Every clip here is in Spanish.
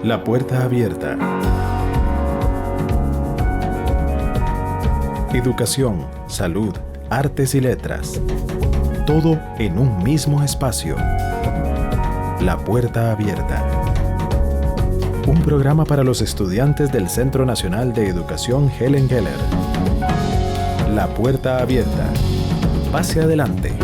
La puerta abierta. Educación, salud, artes y letras. Todo en un mismo espacio. La puerta abierta. Un programa para los estudiantes del Centro Nacional de Educación Helen Keller. La puerta abierta. Pase adelante.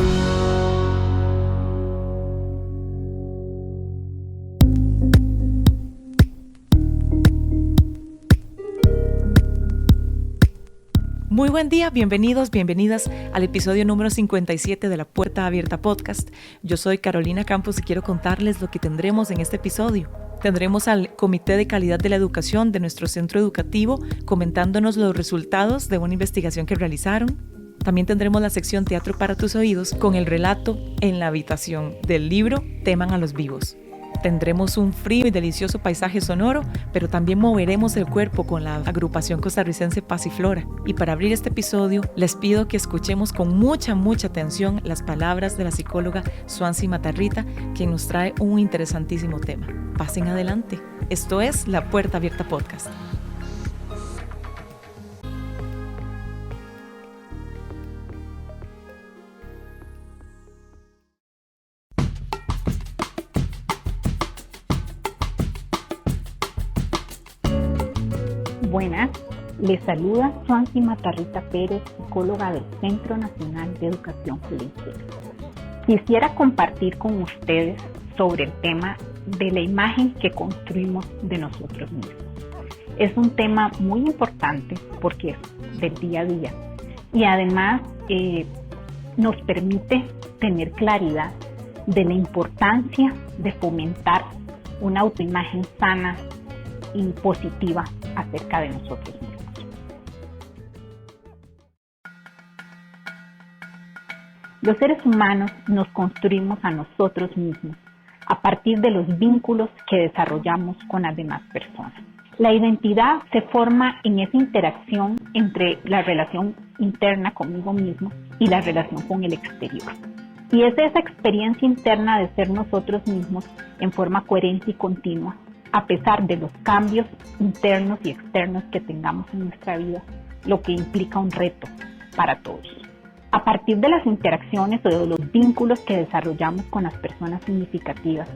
Muy buen día, bienvenidos, bienvenidas al episodio número 57 de La Puerta Abierta Podcast. Yo soy Carolina Campos y quiero contarles lo que tendremos en este episodio. Tendremos al Comité de Calidad de la Educación de nuestro centro educativo comentándonos los resultados de una investigación que realizaron. También tendremos la sección Teatro para tus oídos con el relato En la habitación del libro Teman a los vivos. Tendremos un frío y delicioso paisaje sonoro, pero también moveremos el cuerpo con la agrupación costarricense Pasiflora. Y para abrir este episodio, les pido que escuchemos con mucha atención las palabras de la psicóloga Swansea Matarrita, quien nos trae un interesantísimo tema. Pasen adelante. Esto es La Puerta Abierta Podcast. Buenas, les saluda Swansea Matarrita Pérez, psicóloga del Centro Nacional de Educación Helen Keller. Quisiera compartir con ustedes sobre el tema de la imagen que construimos de nosotros mismos. Es un tema muy importante porque es del día a día y además nos permite tener claridad de la importancia de fomentar una autoimagen sana y positiva acerca de nosotros mismos. Los seres humanos nos construimos a nosotros mismos a partir de los vínculos que desarrollamos con las demás personas. La identidad se forma en esa interacción entre la relación interna conmigo mismo y la relación con el exterior. Y es esa experiencia interna de ser nosotros mismos en forma coherente y continua, a pesar de los cambios internos y externos que tengamos en nuestra vida, lo que implica un reto para todos. A partir de las interacciones o de los vínculos que desarrollamos con las personas significativas,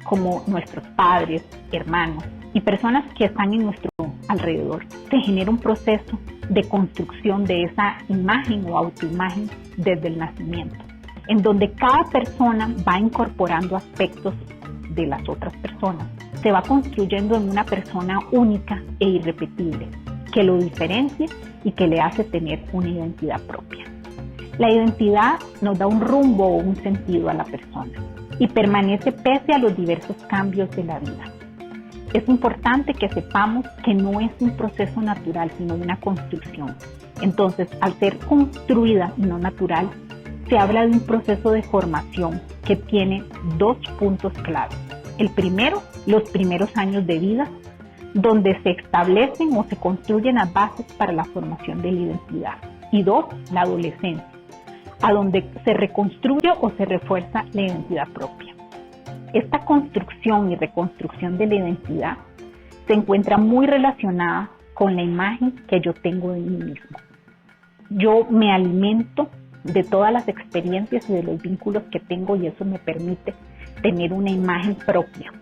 como nuestros padres, hermanos y personas que están en nuestro alrededor, se genera un proceso de construcción de esa imagen o autoimagen desde el nacimiento, en donde cada persona va incorporando aspectos de las otras personas. Se va construyendo en una persona única e irrepetible, que lo diferencia y que le hace tener una identidad propia. La identidad nos da un rumbo o un sentido a la persona y permanece pese a los diversos cambios de la vida. Es importante que sepamos que no es un proceso natural, sino una construcción. Entonces, al ser construida y no natural, se habla de un proceso de formación que tiene dos puntos claves. El primero, los primeros años de vida, donde se establecen o se construyen las bases para la formación de la identidad. Y dos, la adolescencia, a donde se reconstruye o se refuerza la identidad propia. Esta construcción y reconstrucción de la identidad se encuentra muy relacionada con la imagen que yo tengo de mí mismo. Yo me alimento de todas las experiencias y de los vínculos que tengo y eso me permite tener una imagen propia,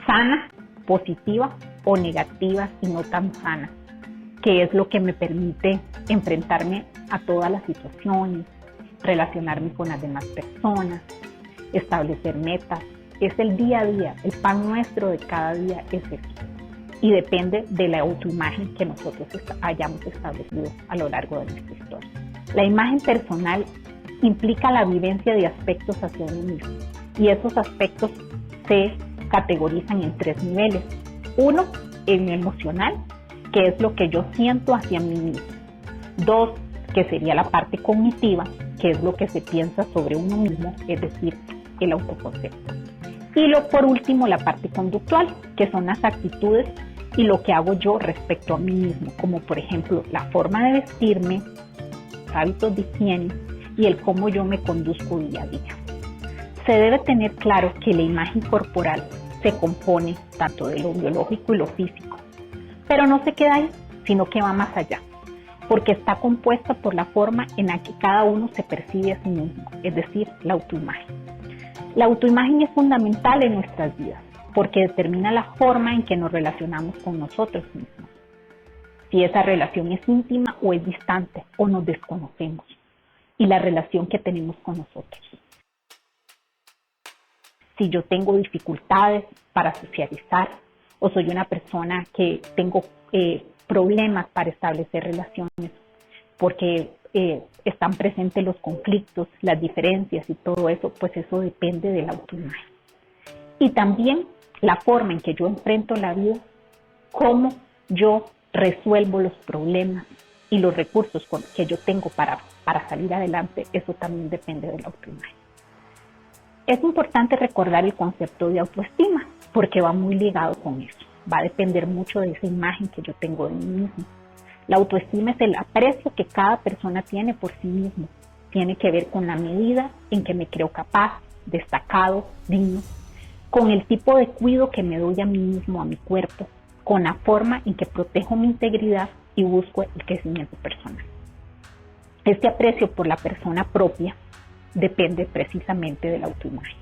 sana, positiva o negativa y no tan sana, que es lo que me permite enfrentarme a todas las situaciones, relacionarme con las demás personas, establecer metas. Es el día a día, el pan nuestro de cada día es eso. Y depende de la autoimagen que nosotros hayamos establecido a lo largo de nuestra historia. La imagen personal implica la vivencia de aspectos hacia uno mismo. Y esos aspectos se categorizan en tres niveles. Uno, en emocional, que es lo que yo siento hacia mí mismo. Dos, que sería la parte cognitiva, que es lo que se piensa sobre uno mismo, es decir, el autoconcepto. Y por último, la parte conductual, que son las actitudes y lo que hago yo respecto a mí mismo, como por ejemplo la forma de vestirme, hábitos de higiene y el cómo yo me conduzco día a día. Se debe tener claro que la imagen corporal se compone tanto de lo biológico y lo físico. Pero no se queda ahí, sino que va más allá, porque está compuesta por la forma en la que cada uno se percibe a sí mismo, es decir, la autoimagen. La autoimagen es fundamental en nuestras vidas, porque determina la forma en que nos relacionamos con nosotros mismos. Si esa relación es íntima o es distante, o nos desconocemos, y la relación que tenemos con nosotros. Si yo tengo dificultades para socializar, o soy una persona que tengo problemas para establecer relaciones, porque están presentes los conflictos, las diferencias y todo eso, pues eso depende de la autoimagen. Y también la forma en que yo enfrento la vida, cómo yo resuelvo los problemas y los recursos que yo tengo para salir adelante, eso también depende de la autoimagen. Es importante recordar el concepto de autoestima, porque va muy ligado con eso. Va a depender mucho de esa imagen que yo tengo de mí mismo. La autoestima es el aprecio que cada persona tiene por sí mismo. Tiene que ver con la medida en que me creo capaz, destacado, digno, con el tipo de cuidado que me doy a mí mismo, a mi cuerpo, con la forma en que protejo mi integridad y busco el crecimiento personal. Este aprecio por la persona propia depende precisamente de la autoimagen.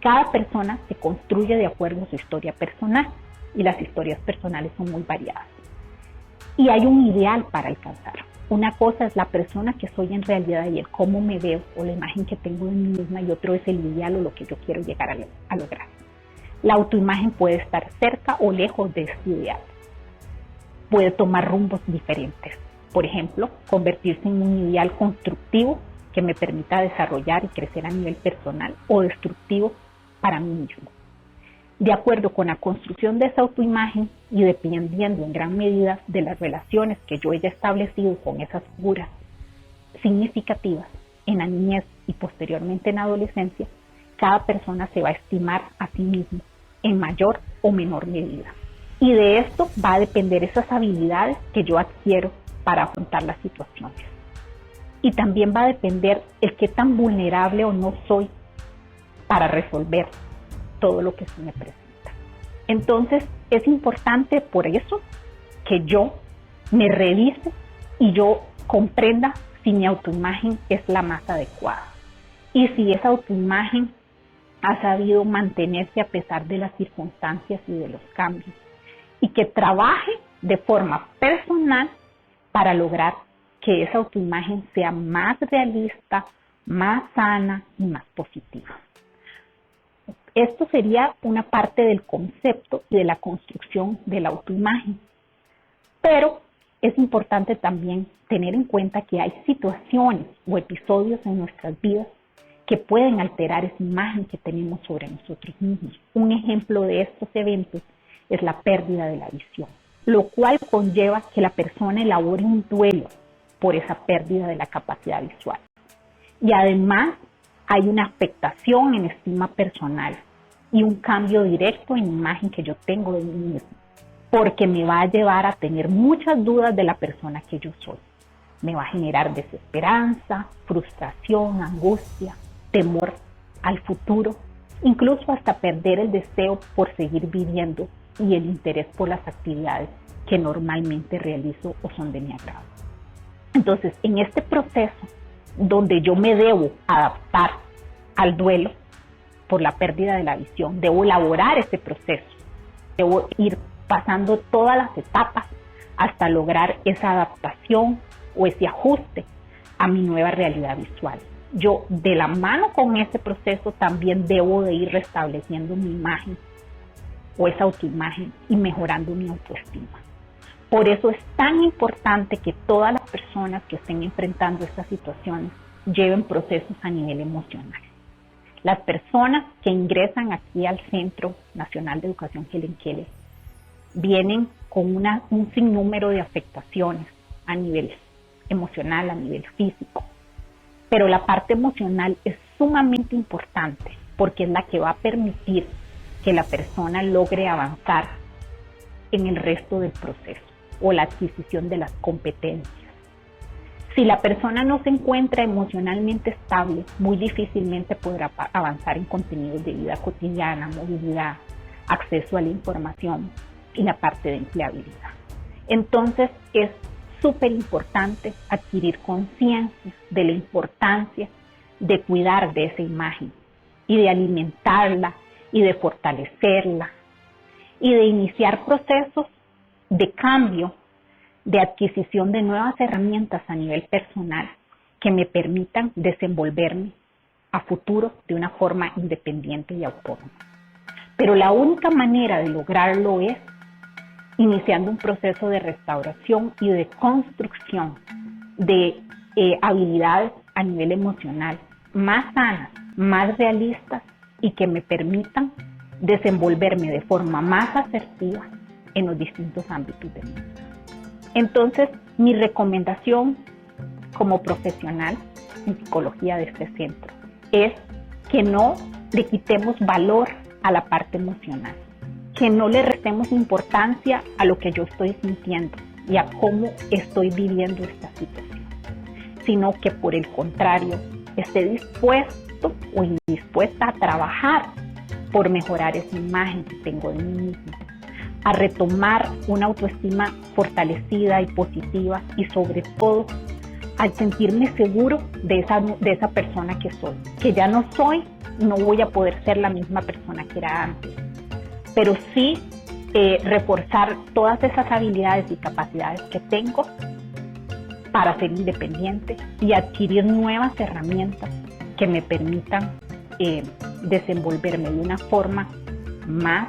Cada persona se construye de acuerdo a su historia personal y las historias personales son muy variadas. Y hay un ideal para alcanzar. Una cosa es la persona que soy en realidad y el cómo me veo o la imagen que tengo de mí misma, y otro es el ideal o lo que yo quiero llegar a lograr. La autoimagen puede estar cerca o lejos de este ideal. Puede tomar rumbos diferentes. Por ejemplo, convertirse en un ideal constructivo que me permita desarrollar y crecer a nivel personal, o destructivo para mí mismo. De acuerdo con la construcción de esa autoimagen y dependiendo en gran medida de las relaciones que yo haya establecido con esas figuras significativas en la niñez y posteriormente en la adolescencia, cada persona se va a estimar a sí mismo en mayor o menor medida. Y de esto va a depender esas habilidades que yo adquiero para afrontar las situaciones. Y también va a depender el qué tan vulnerable o no soy para resolver todo lo que se me presenta. Entonces es importante por eso que yo me revise y yo comprenda si mi autoimagen es la más adecuada y si esa autoimagen ha sabido mantenerse a pesar de las circunstancias y de los cambios, y que trabaje de forma personal para lograr que esa autoimagen sea más realista, más sana y más positiva. Esto sería una parte del concepto y de la construcción de la autoimagen. Pero es importante también tener en cuenta que hay situaciones o episodios en nuestras vidas que pueden alterar esa imagen que tenemos sobre nosotros mismos. Un ejemplo de estos eventos es la pérdida de la visión, lo cual conlleva que la persona elabore un duelo por esa pérdida de la capacidad visual. Y además hay una afectación en estima personal y un cambio directo en la imagen que yo tengo de mí mismo, porque me va a llevar a tener muchas dudas de la persona que yo soy. Me va a generar desesperanza, frustración, angustia, temor al futuro, incluso hasta perder el deseo por seguir viviendo y el interés por las actividades que normalmente realizo o son de mi agrado. Entonces, en este proceso donde yo me debo adaptar al duelo por la pérdida de la visión, debo elaborar ese proceso, debo ir pasando todas las etapas hasta lograr esa adaptación o ese ajuste a mi nueva realidad visual. Yo, de la mano con ese proceso, también debo de ir restableciendo mi imagen o esa autoimagen y mejorando mi autoestima. Por eso es tan importante que todas las personas que estén enfrentando estas situaciones lleven procesos a nivel emocional. Las personas que ingresan aquí al Centro Nacional de Educación Helen Keller vienen con un sinnúmero de afectaciones a nivel emocional, a nivel físico. Pero la parte emocional es sumamente importante porque es la que va a permitir que la persona logre avanzar en el resto del proceso o la adquisición de las competencias. Si la persona no se encuentra emocionalmente estable, muy difícilmente podrá avanzar en contenidos de vida cotidiana, movilidad, acceso a la información y la parte de empleabilidad. Entonces es súper importante adquirir conciencia de la importancia de cuidar de esa imagen y de alimentarla y de fortalecerla y de iniciar procesos de cambio, de adquisición de nuevas herramientas a nivel personal que me permitan desenvolverme a futuro de una forma independiente y autónoma. Pero la única manera de lograrlo es iniciando un proceso de restauración y de construcción de habilidades a nivel emocional más sanas, más realistas y que me permitan desenvolverme de forma más asertiva en los distintos ámbitos de mi vida. Entonces, mi recomendación como profesional en psicología de este centro es que no le quitemos valor a la parte emocional, que no le restemos importancia a lo que yo estoy sintiendo y a cómo estoy viviendo esta situación, sino que por el contrario esté dispuesto o indispuesta a trabajar por mejorar esa imagen que tengo de mí misma, a retomar una autoestima fortalecida y positiva y sobre todo al sentirme seguro de esa persona que soy, que ya no soy, no voy a poder ser la misma persona que era antes, pero sí reforzar todas esas habilidades y capacidades que tengo para ser independiente y adquirir nuevas herramientas que me permitan desenvolverme de una forma más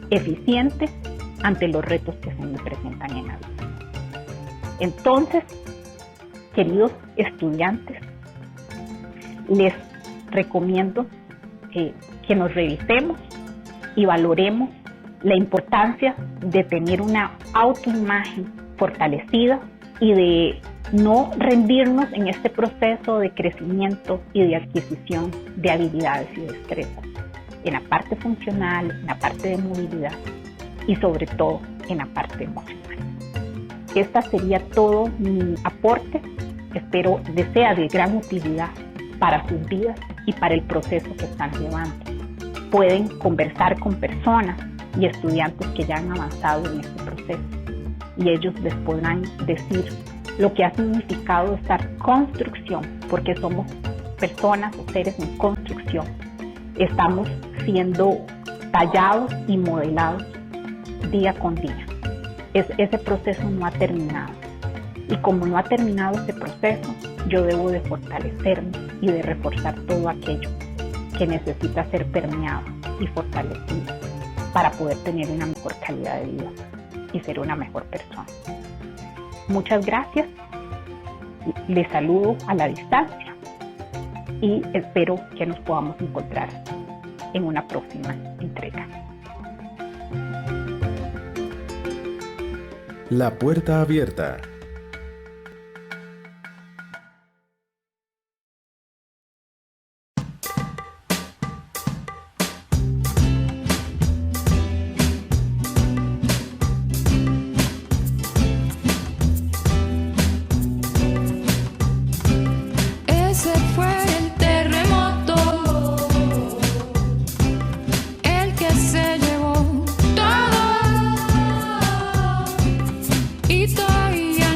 eficiente ante los retos que se me presentan en la vida. Entonces, queridos estudiantes, les recomiendo que nos revisemos y valoremos la importancia de tener una autoimagen fortalecida y de no rendirnos en este proceso de crecimiento y de adquisición de habilidades y destrezas en la parte funcional, en la parte de movilidad y sobre todo en la parte emocional. Esta sería todo mi aporte. Espero que sea de gran utilidad para sus vidas y para el proceso que están llevando. Pueden conversar con personas y estudiantes que ya han avanzado en este proceso y ellos les podrán decir lo que ha significado esta construcción, porque somos personas o seres en construcción. Estamos siendo tallados y modelados día con día. Ese proceso no ha terminado. Y como no ha terminado ese proceso, yo debo de fortalecerme y de reforzar todo aquello que necesita ser permeado y fortalecido para poder tener una mejor calidad de vida y ser una mejor persona. Muchas gracias. Les saludo a la distancia y espero que nos podamos encontrar en una próxima entrega. La puerta abierta. Y todavía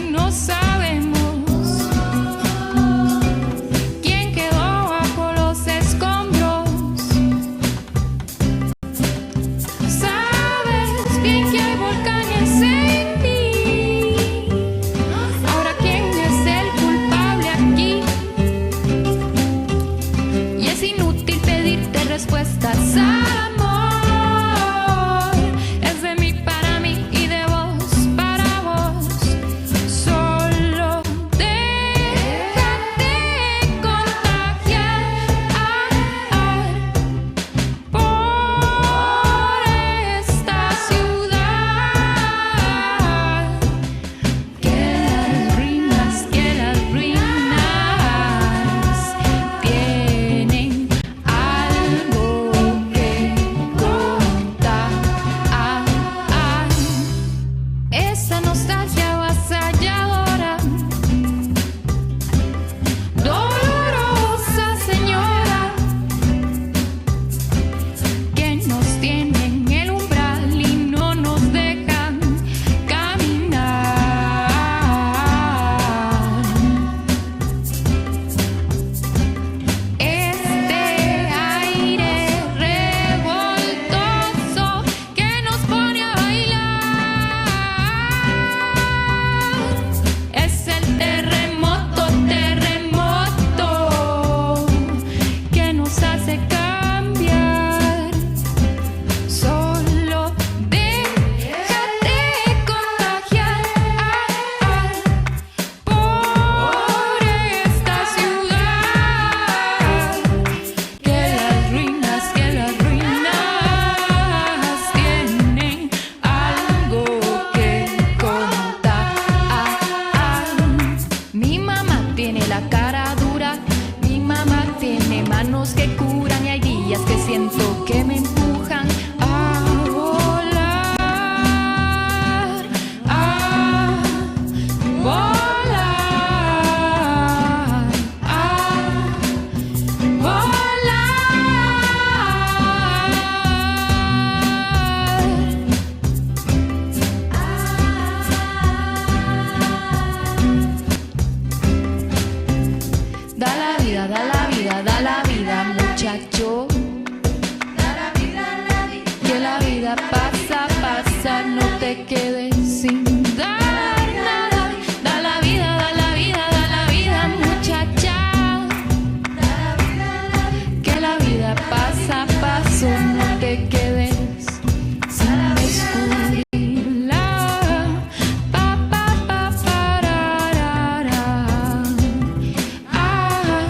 pasar, no te quedes sin dar nada. Da la vida, da la vida, da la vida, muchacha. Que la vida pasa a paso, no te quedes sin descubrirla. Pa, pa, pa, pararara. Ah,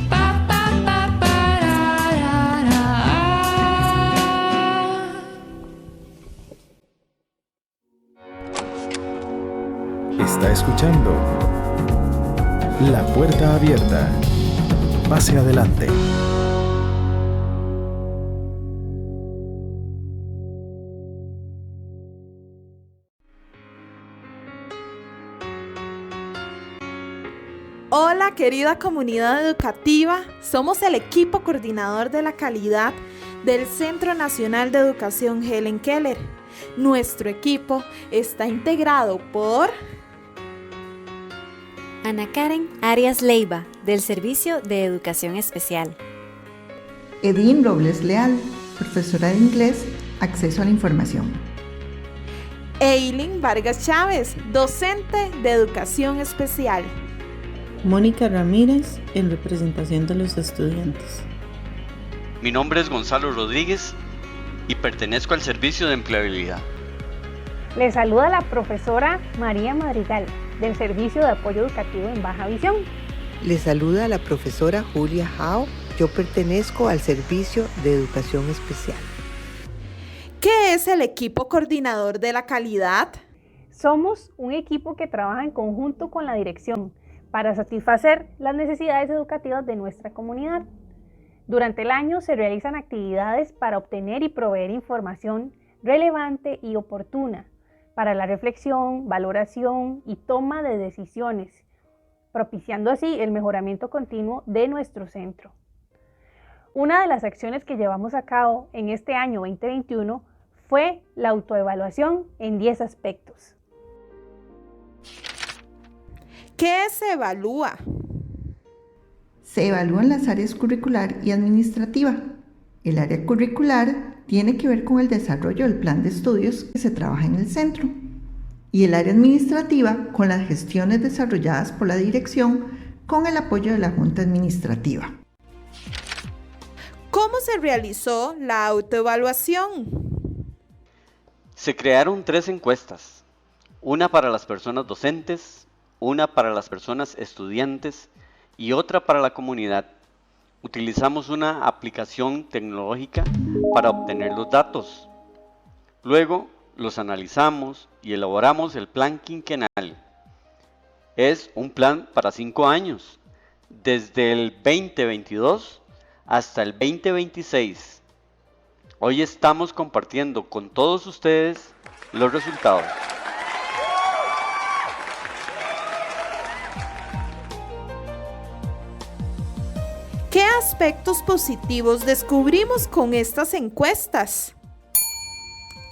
pa, pa, pa, pararara. Está escuchando La Puerta Abierta. Pase adelante. Hola querida comunidad educativa, somos el equipo coordinador de la calidad del Centro Nacional de Educación Helen Keller. Nuestro equipo está integrado por Ana Karen Arias Leiva, del Servicio de Educación Especial. Edín Robles Leal, profesora de inglés, acceso a la información. Eileen Vargas Chávez, docente de Educación Especial. Mónica Ramírez, en representación de los estudiantes. Mi nombre es Gonzalo Rodríguez y pertenezco al Servicio de Empleabilidad. Les saluda la profesora María Madrigal, del Servicio de Apoyo Educativo en Baja Visión. Les saluda la profesora Julia Jao, yo pertenezco al Servicio de Educación Especial. ¿Qué es el equipo coordinador de la calidad? Somos un equipo que trabaja en conjunto con la dirección para satisfacer las necesidades educativas de nuestra comunidad. Durante el año se realizan actividades para obtener y proveer información relevante y oportuna para la reflexión, valoración y toma de decisiones, propiciando así el mejoramiento continuo de nuestro centro. Una de las acciones que llevamos a cabo en este año 2021 fue la autoevaluación en 10 aspectos. ¿Qué se evalúa? Se evalúan las áreas curricular y administrativa. El área curricular tiene que ver con el desarrollo del plan de estudios que se trabaja en el centro y el área administrativa con las gestiones desarrolladas por la dirección con el apoyo de la Junta Administrativa. ¿Cómo se realizó la autoevaluación? Se crearon 3 encuestas, una para las personas docentes, una para las personas estudiantes y otra para la comunidad. Utilizamos una aplicación tecnológica para obtener los datos. Luego los analizamos y elaboramos el plan quinquenal. Es un plan para 5 años, desde el 2022 hasta el 2026. Hoy estamos compartiendo con todos ustedes los resultados. ¿Qué aspectos positivos descubrimos con estas encuestas?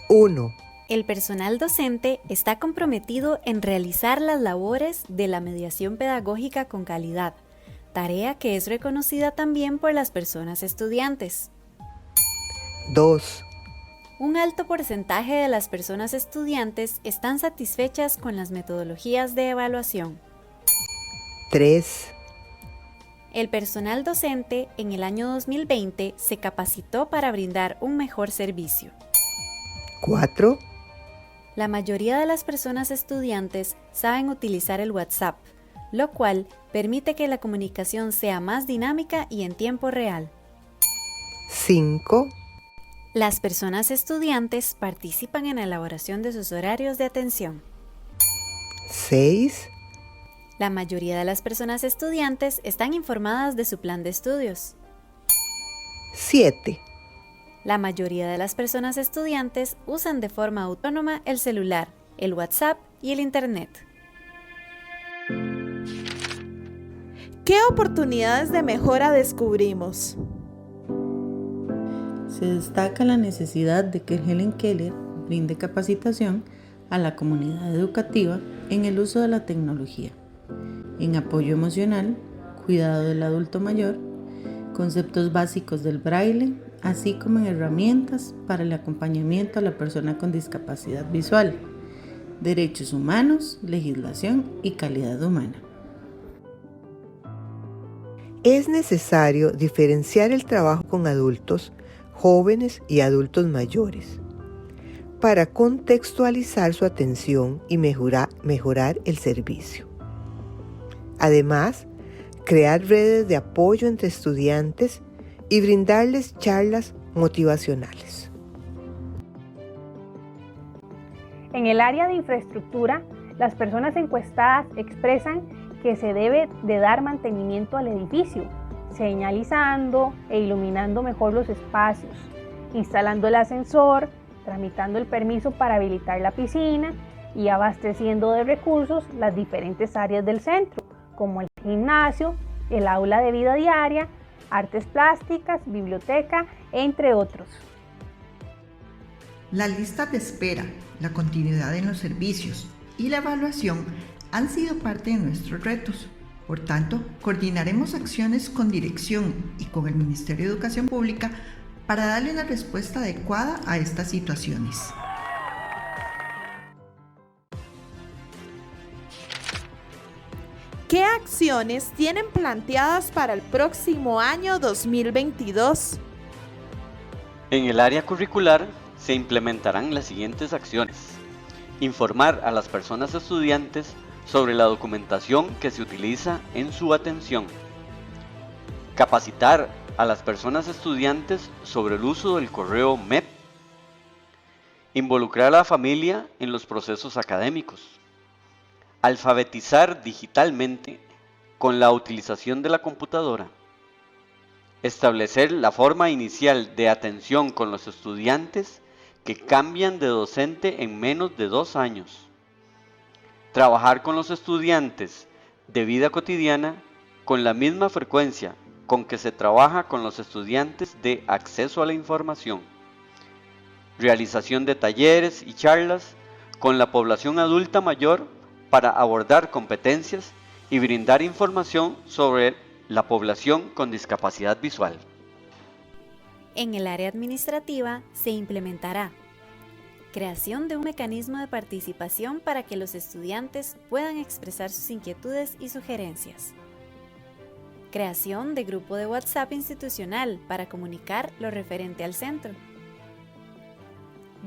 1. El personal docente está comprometido en realizar las labores de la mediación pedagógica con calidad, tarea que es reconocida también por las personas estudiantes. 2. Un alto porcentaje de las personas estudiantes están satisfechas con las metodologías de evaluación. 3. El personal docente en el año 2020 se capacitó para brindar un mejor servicio. 4. La mayoría de las personas estudiantes saben utilizar el WhatsApp, lo cual permite que la comunicación sea más dinámica y en tiempo real. 5. Las personas estudiantes participan en la elaboración de sus horarios de atención. 6. La mayoría de las personas estudiantes están informadas de su plan de estudios. 7. La mayoría de las personas estudiantes usan de forma autónoma el celular, el WhatsApp y el Internet. ¿Qué oportunidades de mejora descubrimos? Se destaca la necesidad de que Helen Keller brinde capacitación a la comunidad educativa en el uso de la tecnología, en apoyo emocional, cuidado del adulto mayor, conceptos básicos del braille así como en herramientas para el acompañamiento a la persona con discapacidad visual, derechos humanos, legislación y calidad humana. Es necesario diferenciar el trabajo con adultos, jóvenes y adultos mayores para contextualizar su atención y mejorar el servicio. Además, crear redes de apoyo entre estudiantes y brindarles charlas motivacionales. En el área de infraestructura, las personas encuestadas expresan que se debe de dar mantenimiento al edificio, señalizando e iluminando mejor los espacios, instalando el ascensor, tramitando el permiso para habilitar la piscina y abasteciendo de recursos las diferentes áreas del centro, como el gimnasio, el aula de vida diaria, artes plásticas, biblioteca, entre otros. Las listas de espera, la continuidad en los servicios y la evaluación han sido parte de nuestros retos. Por tanto, coordinaremos acciones con dirección y con el Ministerio de Educación Pública para darle una respuesta adecuada a estas situaciones. ¿Qué acciones tienen planteadas para el próximo año 2022? En el área curricular se implementarán las siguientes acciones: informar a las personas estudiantes sobre la documentación que se utiliza en su atención, capacitar a las personas estudiantes sobre el uso del correo MEP, involucrar a la familia en los procesos académicos, alfabetizar digitalmente con la utilización de la computadora, establecer la forma inicial de atención con los estudiantes que cambian de docente en menos de 2 años, trabajar con los estudiantes de vida cotidiana con la misma frecuencia con que se trabaja con los estudiantes de acceso a la información, realización de talleres y charlas con la población adulta mayor para abordar competencias y brindar información sobre la población con discapacidad visual. En el área administrativa se implementará creación de un mecanismo de participación para que los estudiantes puedan expresar sus inquietudes y sugerencias. Creación de grupo de WhatsApp institucional para comunicar lo referente al centro.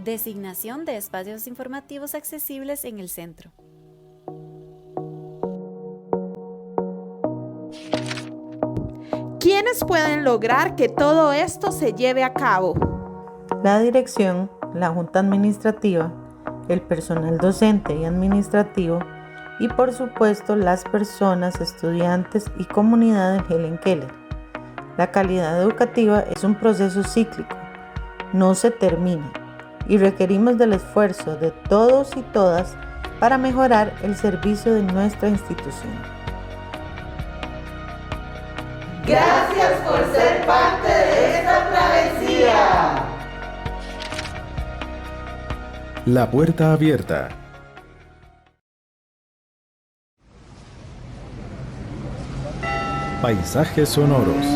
Designación de espacios informativos accesibles en el centro. ¿Quiénes pueden lograr que todo esto se lleve a cabo? La dirección, la junta administrativa, el personal docente y administrativo y por supuesto las personas, estudiantes y comunidad en Helen Keller. La calidad educativa es un proceso cíclico, no se termina y requerimos del esfuerzo de todos y todas para mejorar el servicio de nuestra institución. Gracias por ser parte de esta travesía. La puerta abierta. Paisajes sonoros.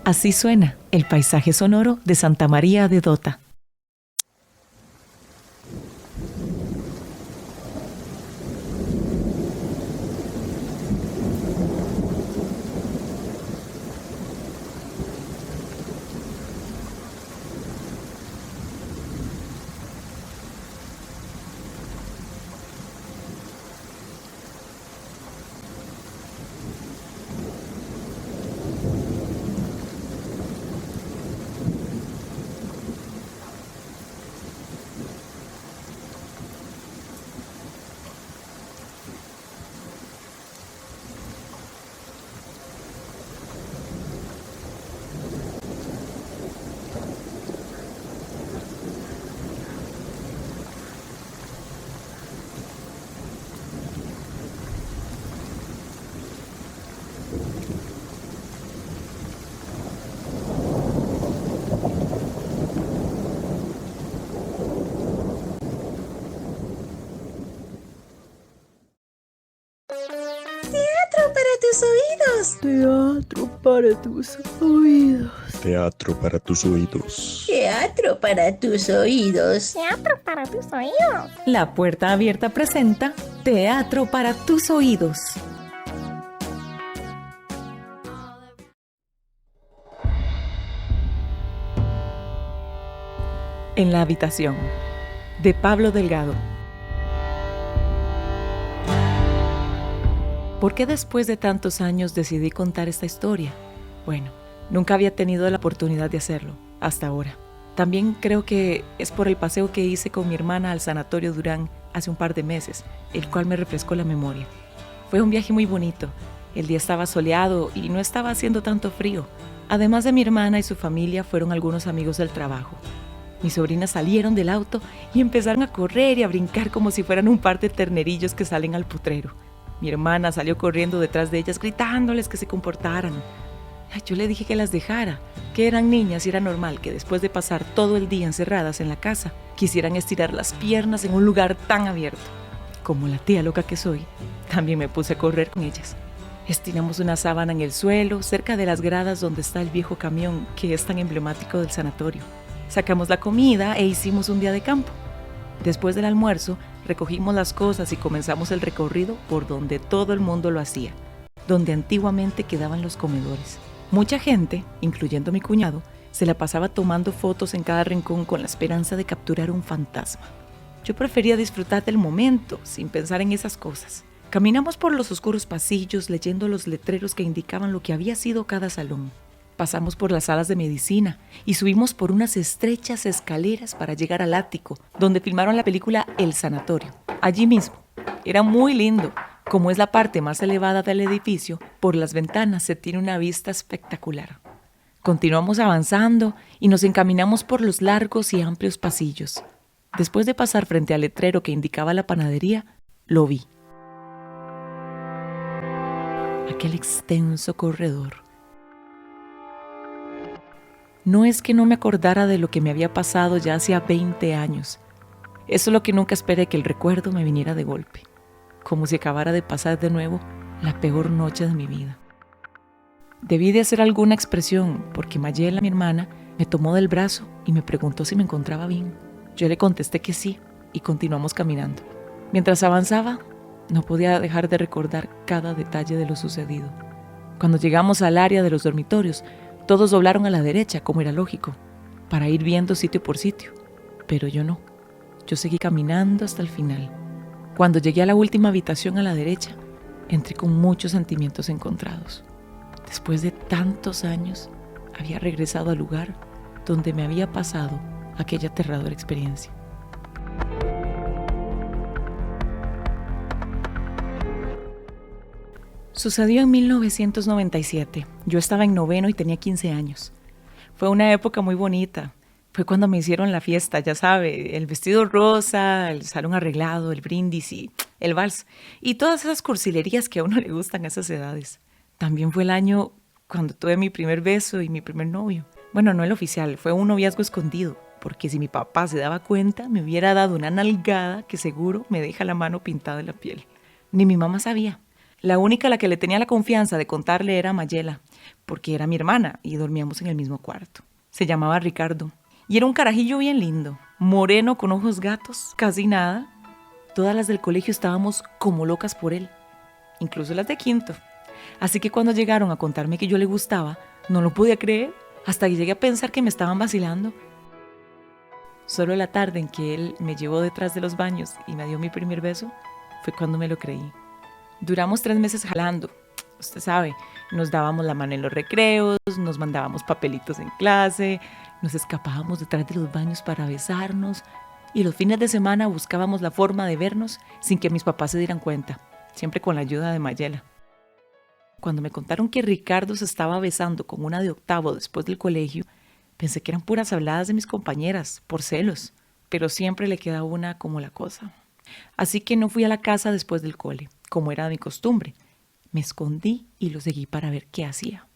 Así suena el paisaje sonoro de Santa María de Dota. tus oídos. Teatro para tus oídos. Teatro para tus oídos. Teatro para tus oídos. Teatro para tus oídos. La Puerta Abierta presenta Teatro para tus oídos. En la habitación, de Pablo Delgado. ¿Por qué después de tantos años decidí contar esta historia? Bueno, nunca había tenido la oportunidad de hacerlo, hasta ahora. También creo que es por el paseo que hice con mi hermana al Sanatorio Durán hace un par de meses, el cual me refrescó la memoria. Fue un viaje muy bonito. El día estaba soleado y no estaba haciendo tanto frío. Además de mi hermana y su familia, fueron algunos amigos del trabajo. Mis sobrinas salieron del auto y empezaron a correr y a brincar como si fueran un par de ternerillos que salen al potrero. Mi hermana salió corriendo detrás de ellas gritándoles que se comportaran. Yo le dije que las dejara, que eran niñas y era normal que después de pasar todo el día encerradas en la casa, quisieran estirar las piernas en un lugar tan abierto. Como la tía loca que soy, también me puse a correr con ellas. Estiramos una sábana en el suelo, cerca de las gradas donde está el viejo camión que es tan emblemático del sanatorio. Sacamos la comida e hicimos un día de campo. Después del almuerzo, recogimos las cosas y comenzamos el recorrido por donde todo el mundo lo hacía, donde antiguamente quedaban los comedores. Mucha gente, incluyendo mi cuñado, se la pasaba tomando fotos en cada rincón con la esperanza de capturar un fantasma. Yo prefería disfrutar del momento, sin pensar en esas cosas. Caminamos por los oscuros pasillos leyendo los letreros que indicaban lo que había sido cada salón. Pasamos por las salas de medicina y subimos por unas estrechas escaleras para llegar al ático, donde filmaron la película El Sanatorio. Allí mismo. Era muy lindo. Como es la parte más elevada del edificio, por las ventanas se tiene una vista espectacular. Continuamos avanzando y nos encaminamos por los largos y amplios pasillos. Después de pasar frente al letrero que indicaba la panadería, lo vi. Aquel extenso corredor. No es que no me acordara de lo que me había pasado ya hacía 20 años. Eso es lo que nunca esperé, que el recuerdo me viniera de golpe. Como si acabara de pasar de nuevo la peor noche de mi vida. Debí de hacer alguna expresión, porque Mayela, mi hermana, me tomó del brazo y me preguntó si me encontraba bien. Yo le contesté que sí y continuamos caminando. Mientras avanzaba, no podía dejar de recordar cada detalle de lo sucedido. Cuando llegamos al área de los dormitorios, todos doblaron a la derecha, como era lógico, para ir viendo sitio por sitio. Pero yo no. Yo seguí caminando hasta el final. Cuando llegué a la última habitación a la derecha, entré con muchos sentimientos encontrados. Después de tantos años, había regresado al lugar donde me había pasado aquella aterradora experiencia. Sucedió en 1997. Yo estaba en noveno y tenía 15 años. Fue una época muy bonita. Fue cuando me hicieron la fiesta, ya sabe, el vestido rosa, el salón arreglado, el brindis y el vals. Y todas esas cursilerías que a uno le gustan a esas edades. También fue el año cuando tuve mi primer beso y mi primer novio. Bueno, no el oficial, fue un noviazgo escondido. Porque si mi papá se daba cuenta, me hubiera dado una nalgada que seguro me deja la mano pintada en la piel. Ni mi mamá sabía. La única a la que le tenía la confianza de contarle era Mayela, porque era mi hermana y dormíamos en el mismo cuarto. Se llamaba Ricardo y era un carajillo bien lindo, moreno con ojos gatos, casi nada. Todas las del colegio estábamos como locas por él, incluso las de quinto. Así que cuando llegaron a contarme que yo le gustaba, no lo podía creer, hasta que llegué a pensar que me estaban vacilando. Solo la tarde en que él me llevó detrás de los baños y me dio mi primer beso, fue cuando me lo creí. Duramos 3 meses jalando, usted sabe, nos dábamos la mano en los recreos, nos mandábamos papelitos en clase, nos escapábamos detrás de los baños para besarnos y los fines de semana buscábamos la forma de vernos sin que mis papás se dieran cuenta, siempre con la ayuda de Mayela. Cuando me contaron que Ricardo se estaba besando con una de octavo después del colegio, pensé que eran puras habladas de mis compañeras, por celos, pero siempre le queda una como la cosa. Así que no fui a la casa después del cole, como era de mi costumbre. Me escondí y lo seguí para ver qué hacía.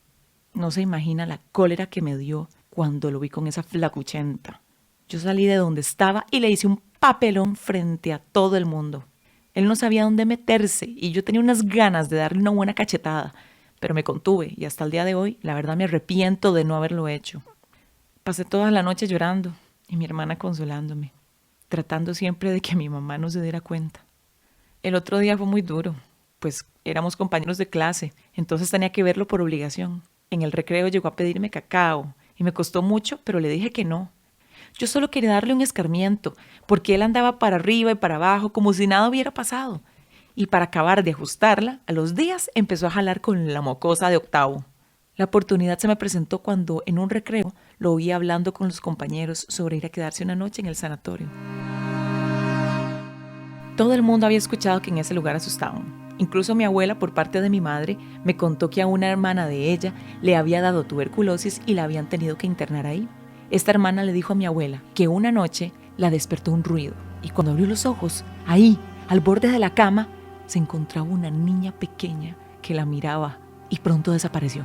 No se imagina la cólera que me dio cuando lo vi con esa flacuchenta. Yo salí de donde estaba y le hice un papelón frente a todo el mundo. Él no sabía dónde meterse y yo tenía unas ganas de darle una buena cachetada. pero me contuve y hasta el día de hoy, la verdad me arrepiento de no haberlo hecho. Pasé toda la noche llorando y mi hermana consolándome, tratando siempre de que mi mamá no se diera cuenta. El otro día fue muy duro, pues éramos compañeros de clase, entonces tenía que verlo por obligación. En el recreo llegó a pedirme cacao y me costó mucho, pero le dije que no. Yo solo quería darle un escarmiento, porque él andaba para arriba y para abajo como si nada hubiera pasado. Y para acabar de ajustarla, a los días empezó a jalar con la mocosa de octavo. La oportunidad se me presentó cuando en un recreo lo oí hablando con los compañeros sobre ir a quedarse una noche en el sanatorio. Todo el mundo había escuchado que en ese lugar asustaban. Incluso mi abuela, por parte de mi madre, me contó que a una hermana de ella le había dado tuberculosis y la habían tenido que internar ahí. Esta hermana le dijo a mi abuela que una noche la despertó un ruido y cuando abrió los ojos, ahí, al borde de la cama, se encontraba una niña pequeña que la miraba y pronto desapareció.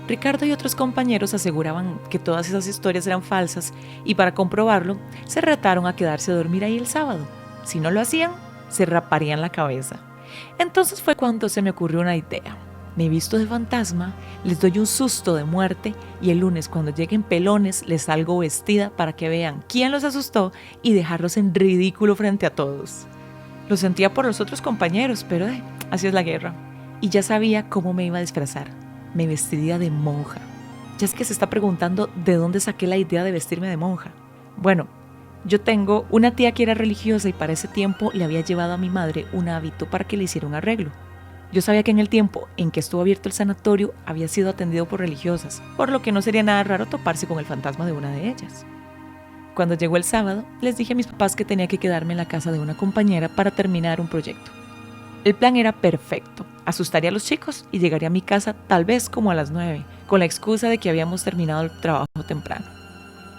Ricardo y otros compañeros aseguraban que todas esas historias eran falsas y para comprobarlo se retaron a quedarse a dormir ahí el sábado. Si no lo hacían, se raparían la cabeza. Entonces fue cuando se me ocurrió una idea. Me visto de fantasma, les doy un susto de muerte y el lunes cuando lleguen pelones les salgo vestida para que vean quién los asustó y dejarlos en ridículo frente a todos. Lo sentía por los otros compañeros, pero así es la guerra. Y ya sabía cómo me iba a disfrazar. Me vestiría de monja. Ya es que se está preguntando de dónde saqué la idea de vestirme de monja. Bueno, yo tengo una tía que era religiosa y para ese tiempo le había llevado a mi madre un hábito para que le hiciera un arreglo. Yo sabía que en el tiempo en que estuvo abierto el sanatorio había sido atendido por religiosas, por lo que no sería nada raro toparse con el fantasma de una de ellas. Cuando llegó el sábado, les dije a mis papás que tenía que quedarme en la casa de una compañera para terminar un proyecto. El plan era perfecto. Asustaría a los chicos y llegaría a mi casa tal vez como a las 9, con la excusa de que habíamos terminado el trabajo temprano.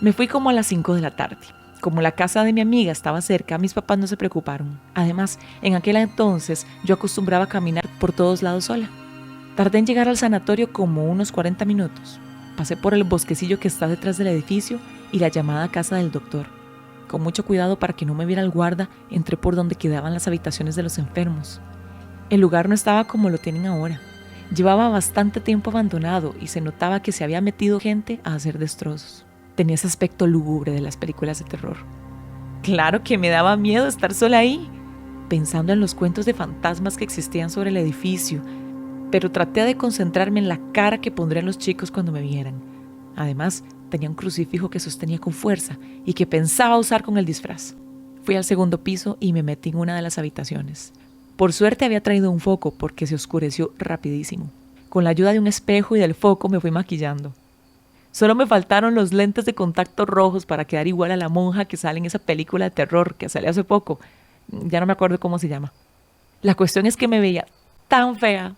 Me fui como a las 5 de la tarde. Como la casa de mi amiga estaba cerca, mis papás no se preocuparon. Además, en aquel entonces yo acostumbraba a caminar por todos lados sola. Tardé en llegar al sanatorio como unos 40 minutos. Pasé por el bosquecillo que está detrás del edificio y la llamada casa del doctor. Con mucho cuidado para que no me viera el guarda, entré por donde quedaban las habitaciones de los enfermos. El lugar no estaba como lo tienen ahora. Llevaba bastante tiempo abandonado y se notaba que se había metido gente a hacer destrozos. Tenía ese aspecto lúgubre de las películas de terror. Claro que me daba miedo estar sola ahí, pensando en los cuentos de fantasmas que existían sobre el edificio, pero traté de concentrarme en la cara que pondrían los chicos cuando me vieran. Además, tenía un crucifijo que sostenía con fuerza y que pensaba usar con el disfraz. Fui al segundo piso y me metí en una de las habitaciones. Por suerte había traído un foco porque se oscureció rapidísimo. Con la ayuda de un espejo y del foco me fui maquillando. Solo me faltaron los lentes de contacto rojos para quedar igual a la monja que sale en esa película de terror que salió hace poco. Ya no me acuerdo cómo se llama. La cuestión es que me veía tan fea.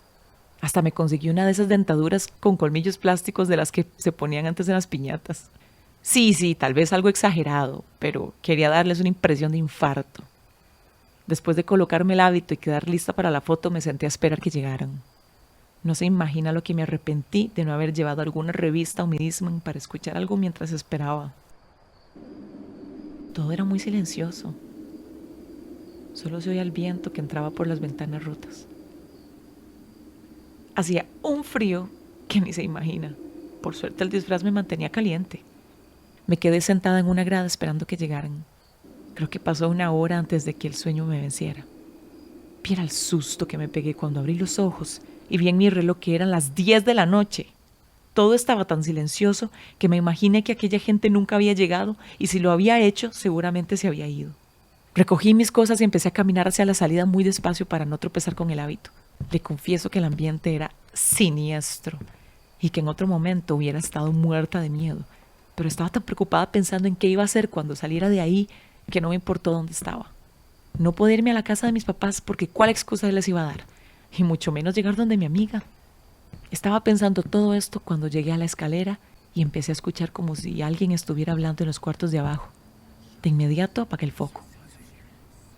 Hasta me conseguí una de esas dentaduras con colmillos plásticos de las que se ponían antes en las piñatas. Sí, tal vez algo exagerado, pero quería darles una impresión de infarto. Después de colocarme el hábito y quedar lista para la foto, me senté a esperar que llegaran. No se imagina lo que me arrepentí de no haber llevado alguna revista o mi Discman para escuchar algo mientras esperaba. Todo era muy silencioso. Solo se oía el viento que entraba por las ventanas rotas. Hacía un frío que ni se imagina. Por suerte el disfraz me mantenía caliente. Me quedé sentada en una grada esperando que llegaran. Creo que pasó una hora antes de que el sueño me venciera. Viera el susto que me pegué cuando abrí los ojos y vi en mi reloj que eran las 10 de la noche. Todo estaba tan silencioso que me imaginé que aquella gente nunca había llegado y si lo había hecho, seguramente se había ido. Recogí mis cosas y empecé a caminar hacia la salida muy despacio para no tropezar con el hábito. Le confieso que el ambiente era siniestro y que en otro momento hubiera estado muerta de miedo, pero estaba tan preocupada pensando en qué iba a hacer cuando saliera de ahí que no me importó dónde estaba. No podía irme a la casa de mis papás porque ¿cuál excusa les iba a dar? Y mucho menos llegar donde mi amiga. Estaba pensando todo esto cuando llegué a la escalera y empecé a escuchar como si alguien estuviera hablando en los cuartos de abajo. De inmediato apagué el foco.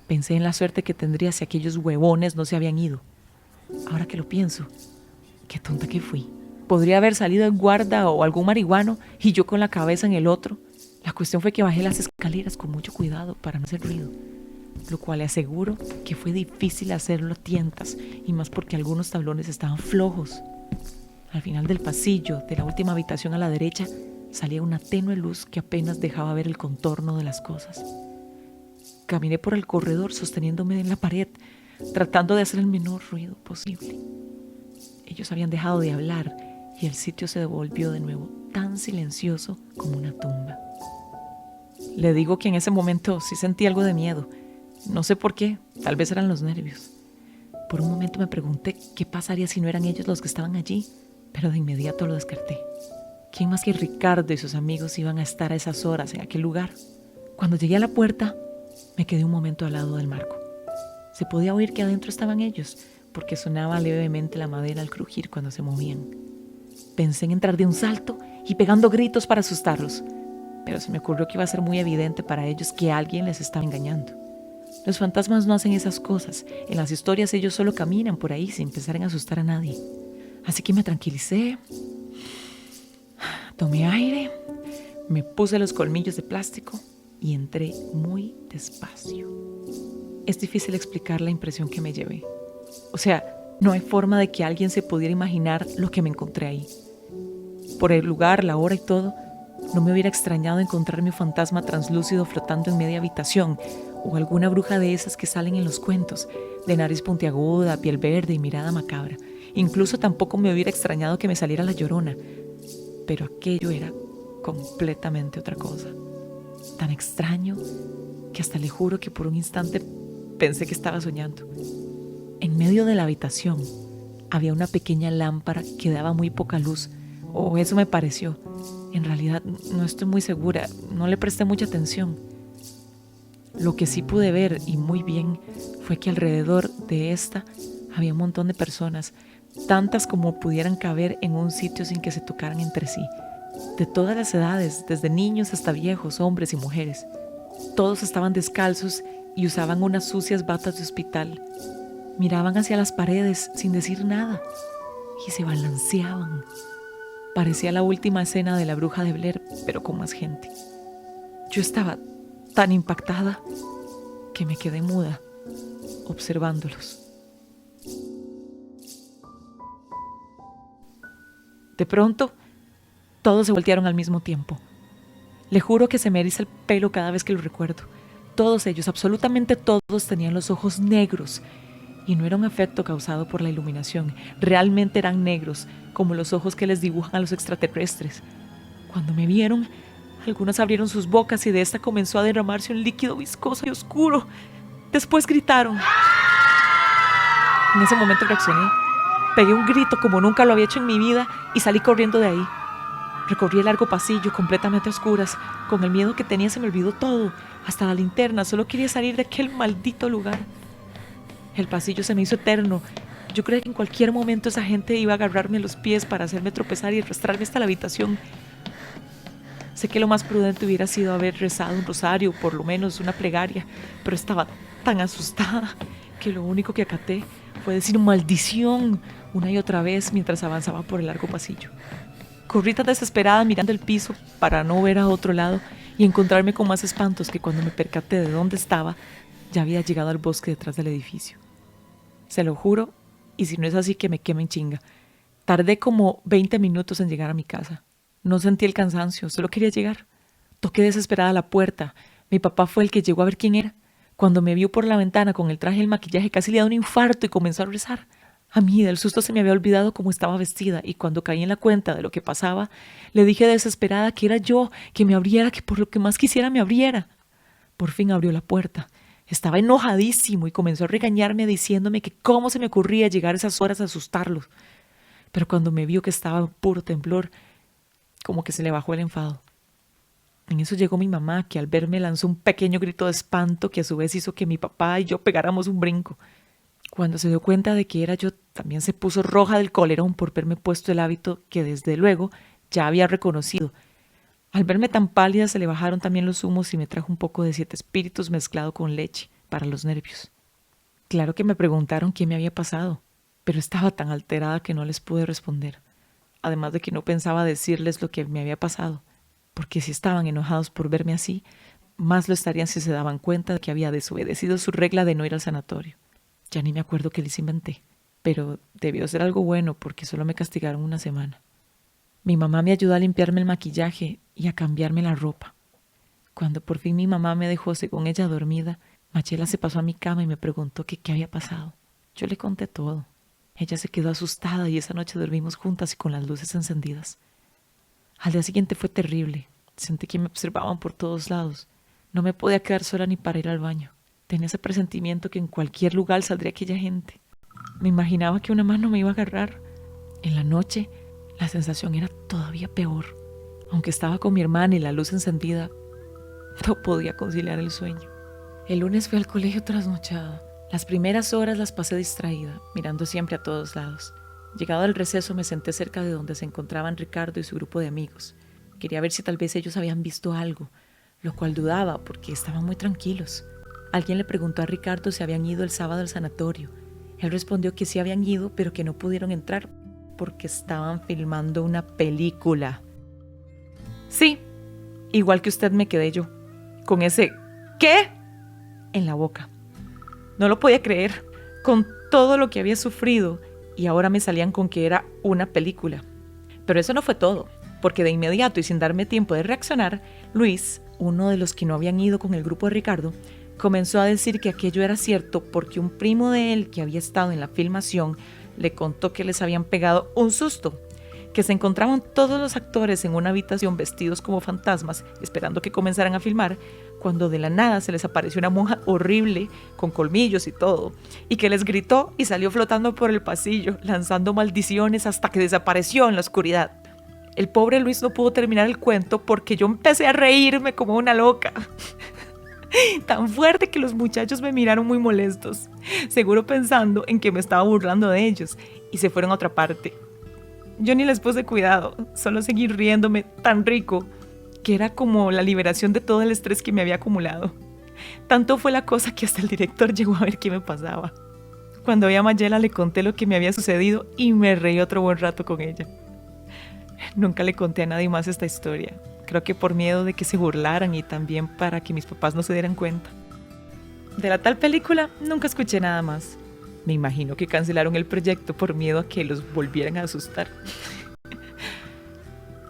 Pensé en la suerte que tendría si aquellos huevones no se habían ido. Ahora que lo pienso, qué tonta que fui. Podría haber salido el guarda o algún marihuano y yo con la cabeza en el otro. La cuestión fue que bajé las escaleras con mucho cuidado para no hacer ruido. lo cual le aseguro que fue difícil hacerlo a tientas, y más porque algunos tablones estaban flojos. Al final del pasillo, de la última habitación a la derecha, salía una tenue luz que apenas dejaba ver el contorno de las cosas. Caminé por el corredor sosteniéndome en la pared, tratando de hacer el menor ruido posible. Ellos habían dejado de hablar y el sitio se devolvió de nuevo tan silencioso como una tumba. Le digo que en ese momento sí sentí algo de miedo. No sé por qué, tal vez eran los nervios. Por un momento me pregunté qué pasaría si no eran ellos los que estaban allí, pero de inmediato lo descarté. ¿Quién más que Ricardo y sus amigos iban a estar a esas horas en aquel lugar? Cuando llegué a la puerta, me quedé un momento al lado del marco. Se podía oír que adentro estaban ellos, porque sonaba levemente la madera al crujir cuando se movían. Pensé en entrar de un salto y pegando gritos para asustarlos, pero se me ocurrió que iba a ser muy evidente para ellos que alguien les estaba engañando. Los fantasmas no hacen esas cosas. En las historias ellos solo caminan por ahí sin pensar en asustar a nadie. Así que me tranquilicé, tomé aire, me puse los colmillos de plástico y entré muy despacio. Es difícil explicar la impresión que me llevé. O sea, no hay forma de que alguien se pudiera imaginar lo que me encontré ahí. Por el lugar, la hora y todo, no me hubiera extrañado encontrarme un fantasma translúcido flotando en media habitación, o alguna bruja de esas que salen en los cuentos, de nariz puntiaguda, piel verde y mirada macabra. Incluso tampoco me hubiera extrañado que me saliera la Llorona. Pero aquello era completamente otra cosa. Tan extraño que hasta le juro que por un instante pensé que estaba soñando. En medio de la habitación había una pequeña lámpara que daba muy poca luz, o eso me pareció. En realidad no estoy muy segura, no le presté mucha atención. Lo que sí pude ver, y muy bien, fue que alrededor de esta había un montón de personas, tantas como pudieran caber en un sitio sin que se tocaran entre sí, de todas las edades, desde niños hasta viejos, hombres y mujeres. Todos estaban descalzos y usaban unas sucias batas de hospital. Miraban hacia las paredes sin decir nada y se balanceaban. Parecía la última escena de La Bruja de Blair, pero con más gente. Yo estaba tan impactada que me quedé muda, observándolos. De pronto, todos se voltearon al mismo tiempo. Le juro que se me eriza el pelo cada vez que lo recuerdo. Todos ellos, absolutamente todos, tenían los ojos negros. Y no era un efecto causado por la iluminación. Realmente eran negros, como los ojos que les dibujan a los extraterrestres. Cuando me vieron, algunos abrieron sus bocas y de esta comenzó a derramarse un líquido viscoso y oscuro. Después gritaron. En ese momento reaccioné. Pegué un grito como nunca lo había hecho en mi vida y salí corriendo de ahí. Recorrí el largo pasillo completamente a oscuras. Con el miedo que tenía se me olvidó todo, hasta la linterna. Solo quería salir de aquel maldito lugar. El pasillo se me hizo eterno. Yo creí que en cualquier momento esa gente iba a agarrarme los pies para hacerme tropezar y arrastrarme hasta la habitación. Sé que lo más prudente hubiera sido haber rezado un rosario, por lo menos una plegaria, pero estaba tan asustada que lo único que acaté fue decir maldición una y otra vez mientras avanzaba por el largo pasillo. Corrí tan desesperada mirando el piso para no ver a otro lado y encontrarme con más espantos que cuando me percaté de dónde estaba, ya había llegado al bosque detrás del edificio. Se lo juro, y si no es así que me queme en chinga. Tardé como 20 minutos en llegar a mi casa. No sentí el cansancio, solo quería llegar. Toqué desesperada la puerta. Mi papá fue el que llegó a ver quién era. Cuando me vio por la ventana con el traje y el maquillaje casi le da un infarto y comenzó a rezar. A mí del susto se me había olvidado cómo estaba vestida y cuando caí en la cuenta de lo que pasaba, le dije desesperada que era yo, que me abriera, que por lo que más quisiera me abriera. Por fin abrió la puerta. Estaba enojadísimo y comenzó a regañarme diciéndome que cómo se me ocurría llegar a esas horas a asustarlos. Pero cuando me vio que estaba en puro temblor, como que se le bajó el enfado. En eso llegó mi mamá, que al verme lanzó un pequeño grito de espanto que a su vez hizo que mi papá y yo pegáramos un brinco. Cuando se dio cuenta de que era yo, también se puso roja del colerón por verme puesto el hábito que desde luego ya había reconocido. Al verme tan pálida se le bajaron también los humos y me trajo un poco de 7 espíritus mezclado con leche para los nervios. Claro que me preguntaron qué me había pasado, pero estaba tan alterada que no les pude responder. Además de que no pensaba decirles lo que me había pasado, porque si estaban enojados por verme así, más lo estarían si se daban cuenta de que había desobedecido su regla de no ir al sanatorio. Ya ni me acuerdo qué les inventé, pero debió ser algo bueno porque solo me castigaron una semana. Mi mamá me ayudó a limpiarme el maquillaje y a cambiarme la ropa. Cuando por fin mi mamá me dejó según ella dormida, Machela se pasó a mi cama y me preguntó que qué había pasado. Yo le conté todo. Ella se quedó asustada y esa noche dormimos juntas y con las luces encendidas. Al día siguiente fue terrible. Sentí que me observaban por todos lados. No me podía quedar sola ni para ir al baño. Tenía ese presentimiento que en cualquier lugar saldría aquella gente. Me imaginaba que una mano me iba a agarrar. En la noche, la sensación era todavía peor. Aunque estaba con mi hermana y la luz encendida, no podía conciliar el sueño. El lunes fui al colegio trasnochada. Las primeras horas las pasé distraída, mirando siempre a todos lados. Llegado al receso me senté cerca de donde se encontraban Ricardo y su grupo de amigos. Quería ver si tal vez ellos habían visto algo, lo cual dudaba porque estaban muy tranquilos. Alguien le preguntó a Ricardo si habían ido el sábado al sanatorio. Él respondió que sí habían ido, pero que no pudieron entrar porque estaban filmando una película. Sí, igual que usted me quedé yo, con ese ¿qué? En la boca. No lo podía creer, con todo lo que había sufrido, y ahora me salían con que era una película. Pero eso no fue todo, porque de inmediato y sin darme tiempo de reaccionar, Luis, uno de los que no habían ido con el grupo de Ricardo, comenzó a decir que aquello era cierto porque un primo de él que había estado en la filmación le contó que les habían pegado un susto, que se encontraban todos los actores en una habitación vestidos como fantasmas, esperando que comenzaran a filmar, cuando de la nada se les apareció una monja horrible, con colmillos y todo, y que les gritó y salió flotando por el pasillo, lanzando maldiciones hasta que desapareció en la oscuridad. El pobre Luis no pudo terminar el cuento porque yo empecé a reírme como una loca. Tan fuerte que los muchachos me miraron muy molestos, seguro pensando en que me estaba burlando de ellos, y se fueron a otra parte. Yo ni les puse cuidado, solo seguí riéndome tan rico que era como la liberación de todo el estrés que me había acumulado. Tanto fue la cosa que hasta el director llegó a ver qué me pasaba. Cuando vi a Mayela le conté lo que me había sucedido y me reí otro buen rato con ella. Nunca le conté a nadie más esta historia. Creo que por miedo de que se burlaran y también para que mis papás no se dieran cuenta. De la tal película nunca escuché nada más. Me imagino que cancelaron el proyecto por miedo a que los volvieran a asustar.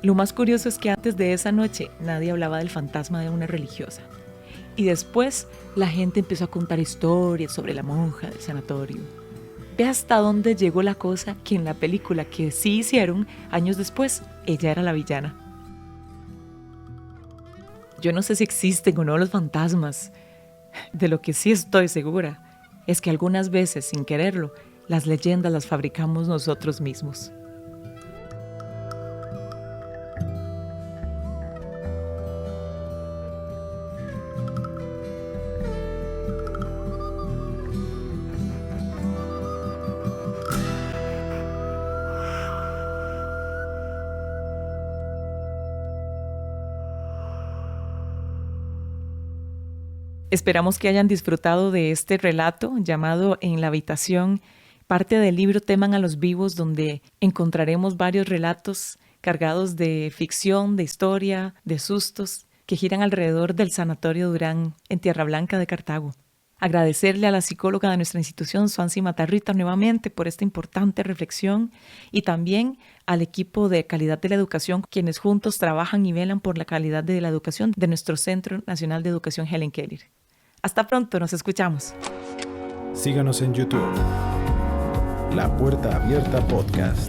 Lo más curioso es que antes de esa noche nadie hablaba del fantasma de una religiosa. Y después la gente empezó a contar historias sobre la monja del sanatorio. Ve hasta dónde llegó la cosa que en la película que sí hicieron años después, ella era la villana. Yo no sé si existen o no los fantasmas. De lo que sí estoy segura es que algunas veces, sin quererlo, las leyendas las fabricamos nosotros mismos. Esperamos que hayan disfrutado de este relato llamado En la habitación, parte del libro Teman a los vivos, donde encontraremos varios relatos cargados de ficción, de historia, de sustos, que giran alrededor del Sanatorio Durán en Tierra Blanca de Cartago. Agradecerle a la psicóloga de nuestra institución, Swansea Matarrita, nuevamente por esta importante reflexión, y también al equipo de calidad de la educación, quienes juntos trabajan y velan por la calidad de la educación de nuestro Centro Nacional de Educación Helen Keller. Hasta pronto, nos escuchamos. Síganos en YouTube. La Puerta Abierta Podcast.